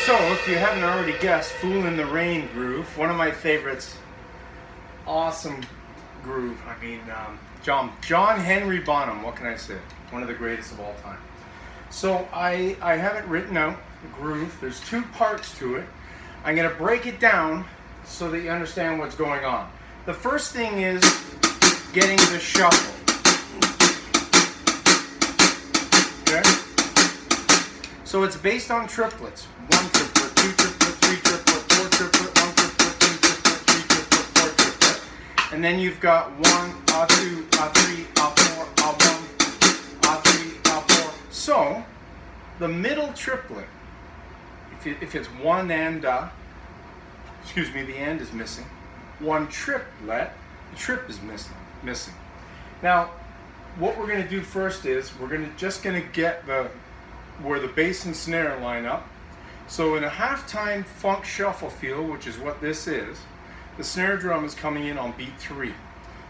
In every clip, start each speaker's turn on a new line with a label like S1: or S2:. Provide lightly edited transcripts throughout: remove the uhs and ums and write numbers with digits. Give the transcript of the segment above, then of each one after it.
S1: So, if you haven't already guessed, Fool in the Rain groove, one of my favorites. Awesome groove. I mean, John Henry Bonham, what can I say? One of the greatest of all time. So, I have it written out, the groove. There's two parts to it. I'm going to break it down so that you understand what's going on. The first thing is getting the shuffle. Okay? So it's based on triplets. 1 triplet, 2 triplet, 3 triplet, 4 triplet, 1 triplet, 2 triplet, 3 triplet, 4 triplet. And then you've got 1, A2, A3, A4, A1, A3, A4. So the middle triplet, if it's one and the and is missing. One triplet, the trip is missing. Now, what we're going to do first is we're just going to get where the bass and snare line up. So in a halftime funk shuffle feel, which is what this is, the snare drum is coming in on beat 3.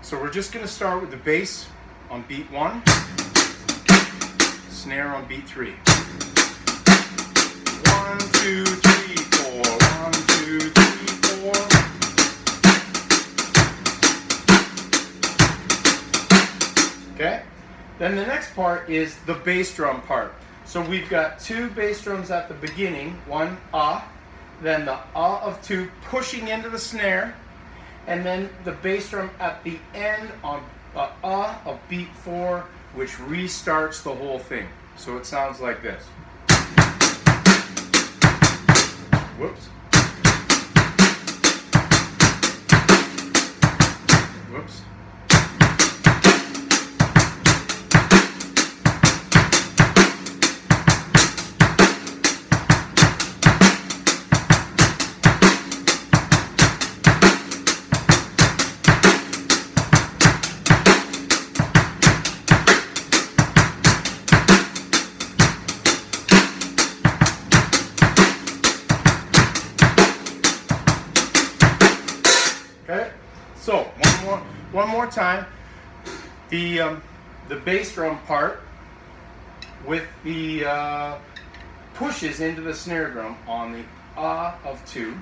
S1: So we're just going to start with the bass on beat 1, snare on beat 3. 1, 2, 3, 4. 1, 2, 3, 4. Okay? Then the next part is the bass drum part. So we've got 2 bass drums at the beginning, 1 then the of 2 pushing into the snare, and then the bass drum at the end on of beat 4, which restarts the whole thing. So it sounds like this. Whoops. Whoops. Okay, so one more time, the bass drum part with the pushes into the snare drum on the of 2,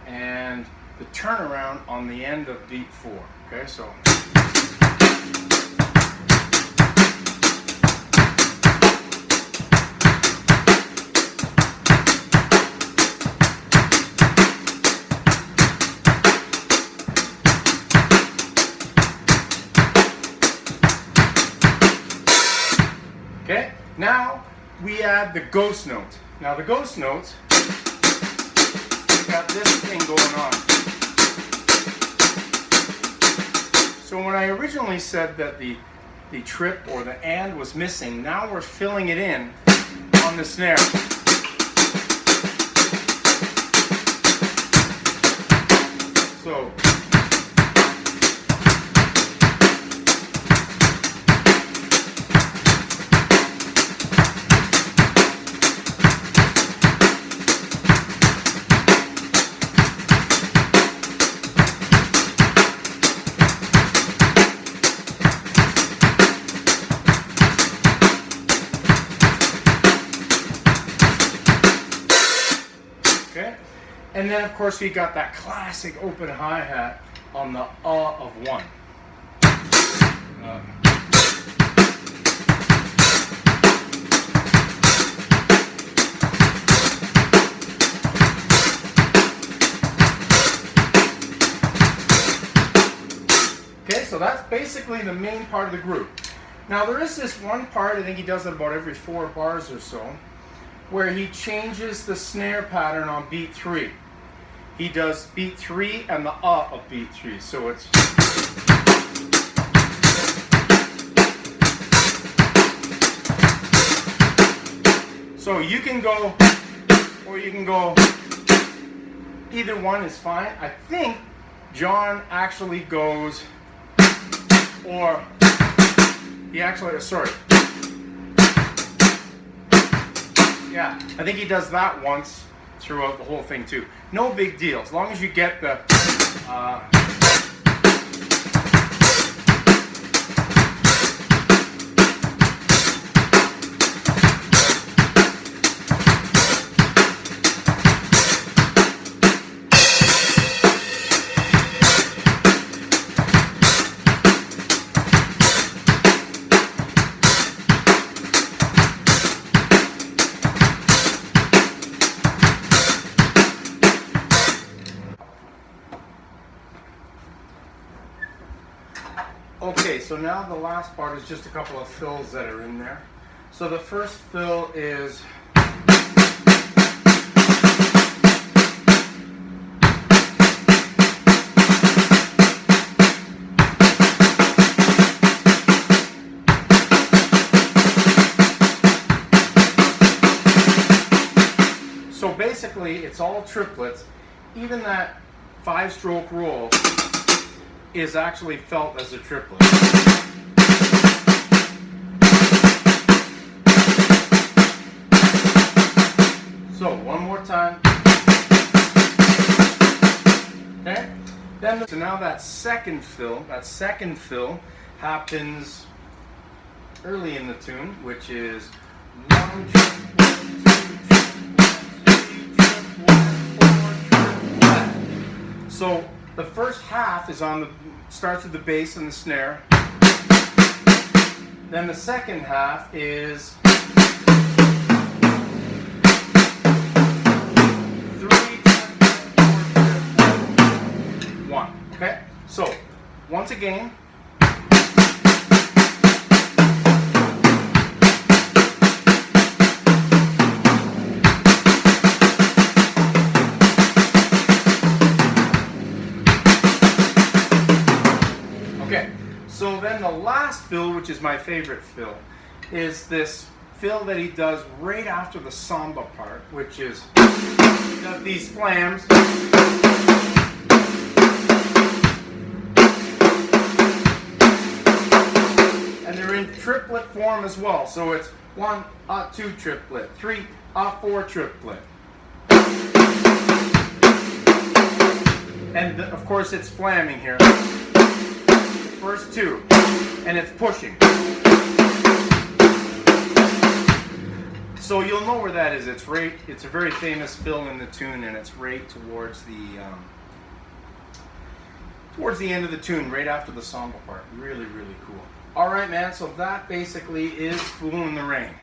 S1: and the turnaround on the end of beat 4. Okay, so. Okay, now we add the ghost notes. Now the ghost notes, we got this thing going on. So when I originally said that the trip or the and was missing, now we're filling it in on the snare. So. Okay, and then of course we got that classic open hi-hat on the of 1. Okay, so that's basically the main part of the group. Now there is this one part, I think he does it about every 4 bars or so, where he changes the snare pattern on beat 3. He does beat 3 and the of beat 3. So it's. So you can go, or you can go, either one is fine. I think John actually goes, or he actually, sorry. Yeah, I think he does that once throughout the whole thing too. No big deal, as long as you get the Okay, so now the last part is just a couple of fills that are in there. So the first fill is so basically it's all triplets. Even that 5-stroke roll is actually felt as a triplet. So one more time. Okay? Then so now that second fill happens early in the tune, which is 1 triplet, 2 triplet, 3 triplet, 4 triplet. So the first half is starts with the bass and the snare. Then the second half is 3 triplet, 4 triplet, 1. Okay? So once again. Okay, so then the last fill, which is my favorite fill, is this fill that he does right after the samba part, which is he does these flams. And they're in triplet form as well. So it's 1, 2 triplet, 3, 4 triplet. And of course it's flamming here. First 2, and it's pushing. So you'll know where that is. It's a very famous fill in the tune, and it's right towards the end of the tune, right after the samba part. Really, really cool. All right, man. So that basically is "Fool in the Rain."